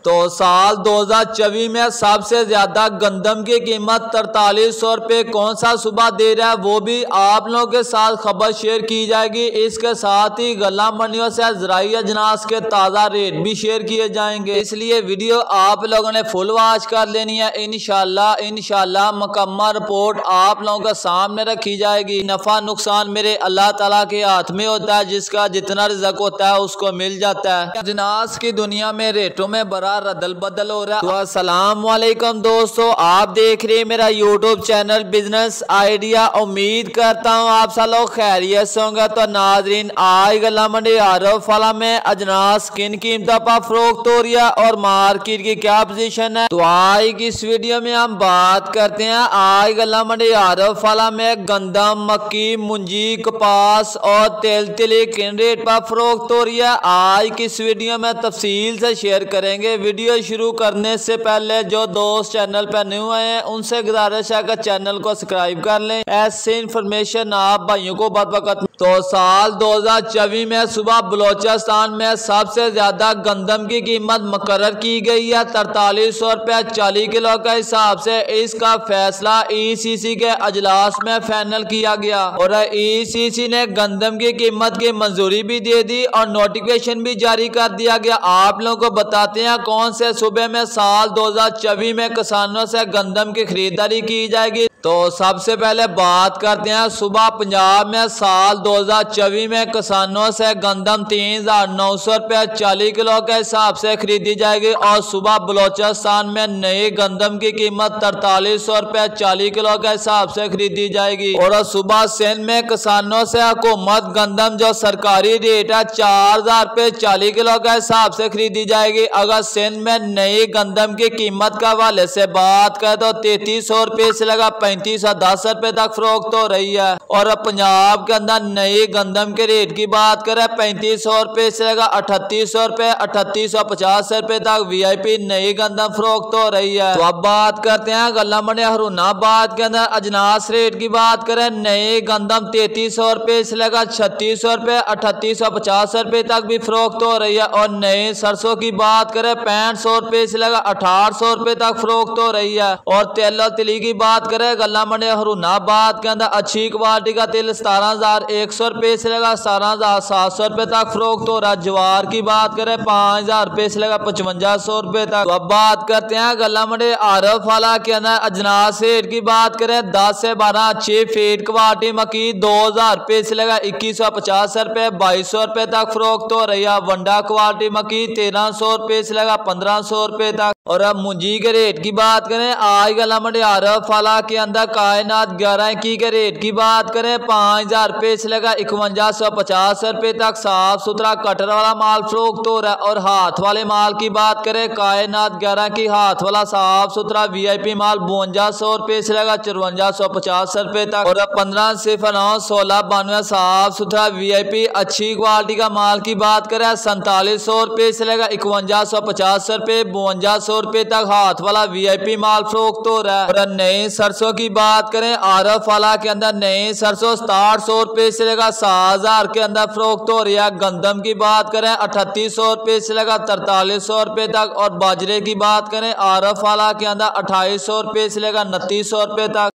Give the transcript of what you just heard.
तो साल 2024 में सबसे ज्यादा गंदम की कीमत 4300 रुपये कौन सा सूबा दे रहा है, वो भी आप लोगों के साथ खबर शेयर की जाएगी। इसके साथ ही गला मंडियों से ज़राई अजनास के ताज़ा रेट भी शेयर किए जाएंगे, इसलिए वीडियो आप लोगों ने फुल वॉच कर लेनी है। इंशाल्लाह मुकम्मल रिपोर्ट आप लोगों के सामने रखी जाएगी। नफा नुकसान मेरे अल्लाह ताला के हाथ में होता है, जिसका जितना रिज़्क होता है उसको मिल जाता है। अजनास की दुनिया में रेटों में बड़ा रदल बदल हो रहा है। तो अस्सलाम वालेकुम दोस्तों, आप देख रहे हैं मेरा यूट्यूब चैनल बिजनेस आइडिया। उम्मीद करता हूँ आप सब लोग खैरियत से होंगे। तो नाजरीन, आज गला मंडी आरफ वाला में अजनास किन कीमतों पर फरोख्त हो रही है और मार्केट की क्या पोजीशन है, तो आज की इस वीडियो में हम बात करते हैं। आज गला मंडी आरफ वाला में गंदम, मक्की, मुंजी, कपास और तेल तिली किन रेट पर फरोख्त हो रही है, आज की इस वीडियो में तफसील से शेयर करेंगे। वीडियो शुरू करने से पहले जो दोस्त चैनल पर न्यू आए हैं उनसे गुजारिश है कि चैनल को सब्सक्राइब कर लें। ऐसे इन्फॉर्मेशन आप भाइयों को बहुत वक्त। तो साल 2024 में सुबह बलोचिस्तान में सबसे ज्यादा गंदम की कीमत मुकर्रर की गई है 4300 रुपये 40 किलो के हिसाब से। इसका फैसला ECC के अजलास में फाइनल किया गया और ECC ने गंदम की कीमत की मंजूरी भी दे दी और नोटिफिकेशन भी जारी कर दिया गया। आप लोगों को बताते हैं कौन से सूबे में साल 2024 में किसानों से गंदम की खरीदारी की जाएगी। तो सबसे पहले बात करते हैं सूबा पंजाब में साल 2024 में किसानों से गंदम 3900 रुपये 40 किलो के हिसाब से खरीदी जाएगी और सूबा बलोचिस्तान में नई गंदम की कीमत 4300 रुपये 40 किलो के हिसाब से खरीदी जाएगी। और सूबा सिंध में किसानों से हुकूमत गंदम जो सरकारी रेट है 4000 रुपये 40 किलो के हिसाब से खरीदी जाएगी। अगर सिंध में नई गंदम की कीमत के हवाले से बात करें तो 3300 रुपये से लगा 3510 रुपए तक फरोख्त हो रही है। और पंजाब के अंदर नई गंदम के रेट की बात करें 3500 रुपए से लगा 3800 रुपए 3850 रुपए तक VIP नई गंदम फरोख्त हो रही है। तो अब बात करते हैं गला मंडी हरूनाबाद के अंदर अजनास रेट की बात करें। नई गंदम 3300 रुपए से लगा 3600 रुपए 3850 रुपए तक भी फरोख्त हो रही है। और नए सरसों की बात करें 6500 रुपए से लगा 1800 रुपए तक फरोख्त हो रही है। और तेल और तिली की बात करें गला मंडी हरूनाबाद के अंदर अच्छी क्वालिटी का तेल 17100 रुपए से लगा 17700 रुपए तक फरोख्त हो रहा है। ज्वार की बात करें 5000 रुपए से लगा 5500 रुपए तक। तो अब बात करते हैं गला मंडी आरफ वाला के अंदर अजनास रेट की बात करें 10 से 12 अच्छी फीड क्वालिटी मक्की 2000 रुपए से लगा 2150 रुपए 2200 रुपए तक फरोख्त हो रही है। वंडा क्वालिटी मक्की 1300 रुपए से लगा 1500 रुपए तक। और अब मुंजी के रेट की बात करें आज गला मंडी आरफ वाला के अंदर कायनात 11 की के रेट की बात करें 5000 रुपए से लगा 5150 रुपए तक साफ सुथरा कटर वाला माल फरोख्त हो रहा है। और हाथ वाले माल की बात करें कायनात 11 की हाथ वाला साफ सुथरा VIP माल 5200 रुपए से लगा 5450 रुपए तक। और 15 से 9 16 92 साफ सुथरा VIP अच्छी क्वालिटी का माल की बात करें 4700 रुपए से लगा 5150 रुपए 5200 रुपए तक हाथ वाला VIP माल फरोख्त हो रहा है। और नए सरसों की बात करें आरफ वाला के अंदर नए सरसों 6700 रुपए से लगा 7000 के अंदर फरोख्त हो रही है। गंदम की बात करें 3800 रुपए से लगा 4300 रुपए तक। और बाजरे की बात करें आरफ वाला के अंदर 2800 रुपए से लगा 2900 रुपए तक।